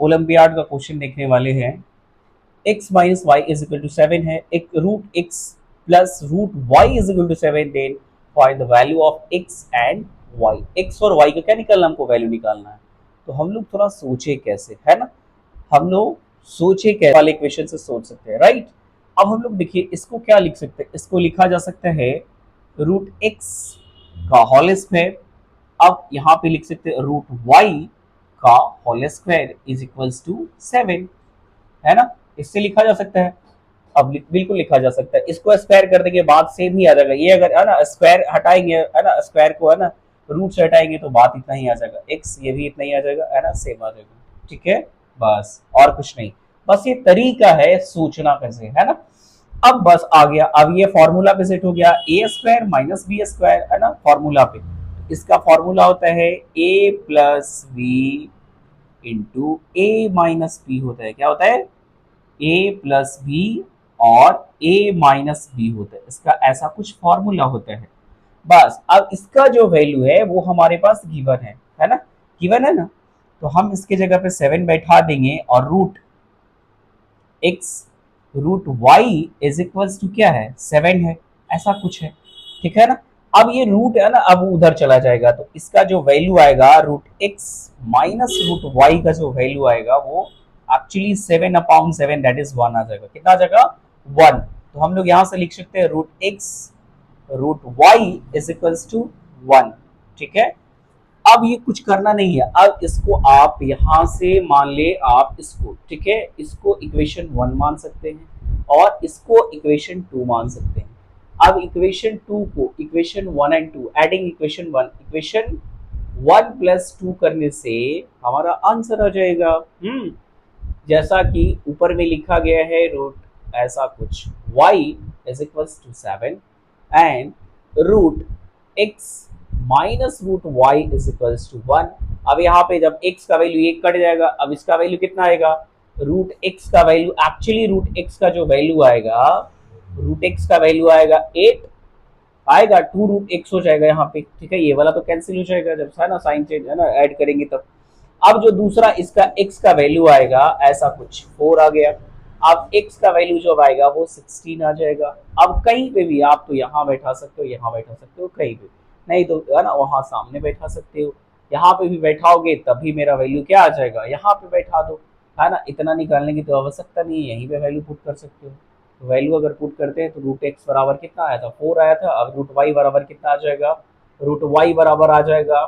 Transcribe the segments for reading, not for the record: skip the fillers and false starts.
Olympiad का question देखने वाले हैं। x minus y is equal to 7 है, एक root x plus root y is equal to 7, then find the value of x and y। x और y का क्या निकालना, हमको वैल्यू निकालना है। तो हम लोग थोड़ा सोचे कैसे, है ना, हम लोग सोचे कैसे वाले इक्वेशन से सोच सकते हैं, राइट। अब हम लोग देखिए इसको क्या लिख सकते हैं, इसको लिखा जा सकता है रूट x का होल स्क्वायर। अब यहाँ पे लिख सकते हैं रूट वाई का whole square is equals to 7, है ना। इससे लिखा जा सकता है। अब बिल्कुल लिखा जा सकता है। इसको स्क्वायर करने के बाद सेम ही आ जाएगा। ये अगर है ना स्क्वायर हटाएंगे, है ना, स्क्वायर को है ना रूट से हटाएंगे तो बात इतना ही आ जाएगा, एक्स ये भी इतना ही आ जाएगा, है ना, सेम आ जाएगा। ठीक है, बस और कुछ नहीं। बस ये तरीका है सोचना कैसे, है ना। अब बस आ गया, अब ये फॉर्मूला पे सेट हो गया, ए स्क्वायर माइनस बी स्क्वायर, है ना, फॉर्मूला पे। इसका फॉर्मूला होता है ए प्लस बी इंटू ए माइनस बी होता है। क्या होता है, ए प्लस बी और ए माइनस बी होता है, इसका ऐसा कुछ फॉर्मूला होता है। बस अब इसका जो वैल्यू है वो हमारे पास गिवन है ना, गिवन है ना। तो हम इसके जगह पे 7 बैठा देंगे और root x root y is equals to क्या है, 7 है, ऐसा कुछ है। ठीक है ना। अब ये रूट है ना, अब उधर चला जाएगा तो इसका जो वैल्यू आएगा root x minus root y का जो वैल्यू आएगा वो एक्चुअली 7/7, दैट इज 1 आ जाएगा। कितना आ जाएगा, 1। तो हम लोग यहां से लिख सकते हैं root x root y is equals to 1। ठीक है। अब ये कुछ करना नहीं है, अब इसको आप यहां से मान ले आप इसको, ठीक है, इसको इक्वेशन 1 मान सकते हैं और इसको इक्वेशन 2 मान सकते हैं। अब इक्वेशन 2 को equation 1 and 2 adding equation 1, equation 1 plus 2 करने से हमारा आंसर आ जाएगा। जैसा कि ऊपर में लिखा गया है रूट ऐसा कुछ y is equals to 7 and root x minus root y is equals to 1। अब यहाँ पे जब x का वैल्यू 1 कट जाएगा, अब इसका वैल्यू कितना आएगा, रूट x का वैल्यू एक्चुअली रूट x का जो वैल्यू आएगा, रूट x का वैल्यू आएगा 8 आएगा, 2 रूट x हो जाएगा यहाँ पे। ठीक है, ये वाला तो कैंसिल हो जाएगा जब है ना साइन चेंज है ना ऐड करेंगे तब। अब जो दूसरा इसका x का वैल्यू आएगा ऐसा कुछ 4 आ गया। अब x का वैल्यू जो आएगा वो 16 आ जाएगा। अब कहीं पे भी आप तो यहाँ बैठा सकते हो, यहाँ बैठा सकते हो, कहीं पे नहीं तो है ना वहां सामने बैठा सकते हो। यहाँ पे भी बैठाओगे तभी मेरा वैल्यू क्या आ जाएगा, यहाँ पे बैठा दो, है ना। इतना निकालने की तो आवश्यकता नहीं है, यहीं पे वैल्यू पुट कर सकते हो। तो वैल्यू अगर पुट करते हैं तो रूट एक्स बराबर कितना आया था, 4 आया था। अब रूट वाई बराबर कितना आ जाएगा, रूट वाई बराबर आ जाएगा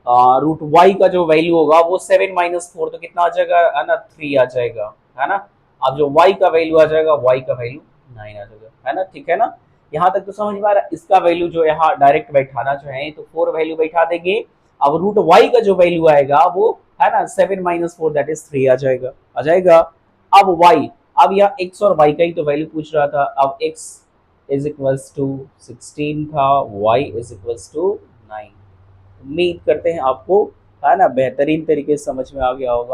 रूट वाई का जो वैल्यू होगा वो 7 - 4 तो कितना आ जाएगा, है ना, 3 आ जाएगा, है ना। अब जो वाई का वैल्यू आ जाएगा, वाई का वैल्यू 9 आ जाएगा, है ना। ठीक है ना, यहाँ तक तो समझ में आ रहा है। इसका वैल्यू जो यहाँ डायरेक्ट बैठाना जो है तो 4 वैल्यू बैठा देंगे। अब रूट वाई का जो वैल्यू आएगा वो है ना 7 - 4 दैट इज 3 आ जाएगा, आ जाएगा। अब वाई, अब यहाँ एक्स और वाई का ही तो वैल्यू पूछ रहा था। अब एक्स इज इक्वल्स टू 16 था, वाई इज इक्वल्स टू 9। उम्मीद करते हैं आपको है ना बेहतरीन तरीके से समझ में आ गया होगा।